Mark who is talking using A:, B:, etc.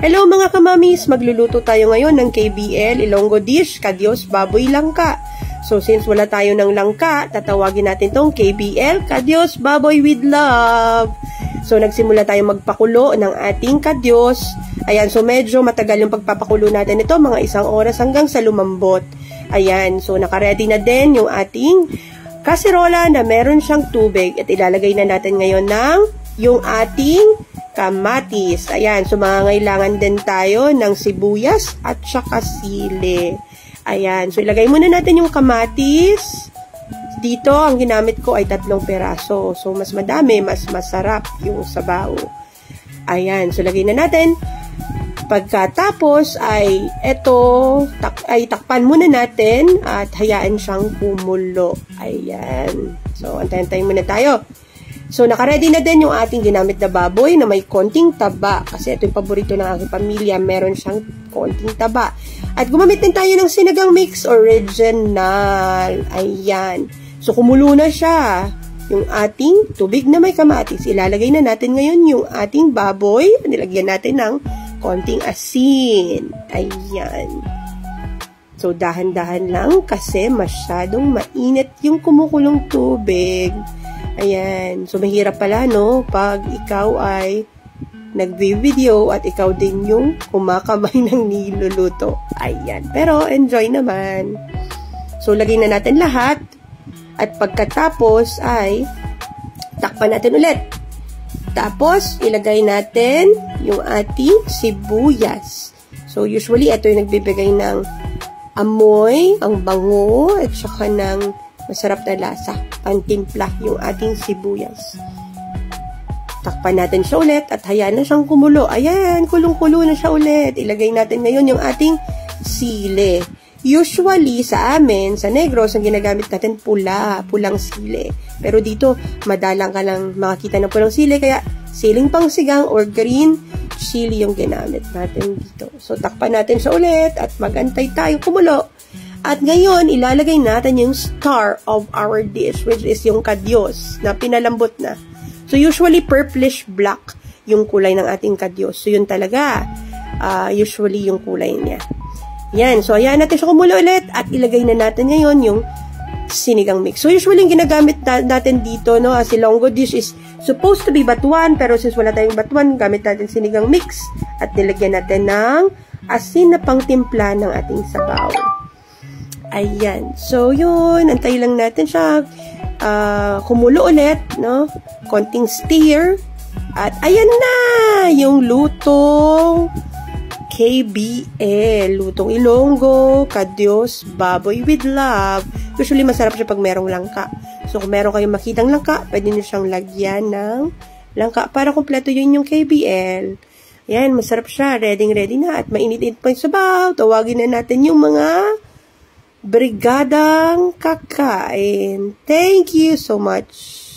A: Hello mga kamamis, magluluto tayo ngayon ng KBL, Ilonggo dish, Kadyos Baboy Langka. So since wala tayo ng langka, tatawagin natin tong KBL, Kadyos Baboy with Love. So nagsimula tayo magpakulo ng ating kadyos. Ayan, so medyo matagal yung pagpapakulo natin ito, mga 1 oras hanggang sa lumambot. Ayan, so nakaready na din yung ating kaserola na meron siyang tubig. At ilalagay na natin ngayon ng yung ating kamatis. Ayan, so mangangailangan din tayo ng sibuyas at saka sili. Ayan, so ilagay muna natin yung kamatis. Dito, ang ginamit ko ay 3 peraso. So, mas madami, mas masarap yung sabaw. Ayan, so lagay na natin. Pagkatapos ay takpan muna natin at hayaan siyang kumulo. Ayan. So, antayin muna tayo. So, nakaready na din yung ating ginamit na baboy na may konting taba. Kasi ito yung paborito ng aking pamilya. Meron siyang konting taba. At gumamit din tayo ng sinigang mix original. Ayan. So, kumulo na siya. Yung ating tubig na may kamatis. Ilalagay na natin ngayon yung ating baboy. Nilagyan natin ng konting asin. Ayan. So, dahan-dahan lang kasi masyadong mainit yung kumukulong tubig. Ayan. So, mahirap pala, no? Pag ikaw ay nagvi-video at ikaw din yung kumakamay ng niluluto. Ayan. Pero, enjoy naman. So, lagay na natin lahat. At pagkatapos ay takpan natin ulit. Tapos, ilagay natin yung ating sibuyas. So, usually, ito yung nagbibigay ng amoy, ang bango, at saka ng masarap na lasa. Pantimpla yung ating sibuyas. Takpan natin siya ulit at hayaan na siyang kumulo. Ayan, kulong-kulo na siya ulit. Ilagay natin ngayon yung ating sili. Usually, sa amin, sa Negros, ang ginagamit natin pulang sili. Pero dito, madalang ka lang makakita ng pulang sili, kaya siling pangsigang or green chili yung ginamit natin dito. So, takpan natin siya ulit at magantay tayo kumulo. At ngayon, ilalagay natin yung star of our dish, which is yung kadyos na pinalambot na. So, usually, purplish black yung kulay ng ating kadyos. So, yun talaga, usually yung kulay niya. Yan. So, ayan natin siya kumulo ulit at ilagay na natin ngayon yung sinigang mix. So, usually, yung ginagamit natin dito, no, as Ilonggo dish is supposed to be batuan, pero since wala tayong batuan, gamit natin sinigang mix at nilagyan natin ng asin na pangtimpla ng ating sabaw. Ayan. So, yun. Antay lang natin siya. Kumulo ulit, no? Konting stir. At, ayan na! Yung lutong KBL. Lutong Ilonggo, Kadyos, Baboy with Love. Usually, masarap siya pag merong langka. So, kung meron kayong makitang langka, pwede nyo siyang lagyan ng langka para kumpleto yun yung KBL. Ayan, masarap siya. Ready na. At mainit-init pa yung sabaw. Tawagin na natin yung mga brigadang kakain. Thank you so much.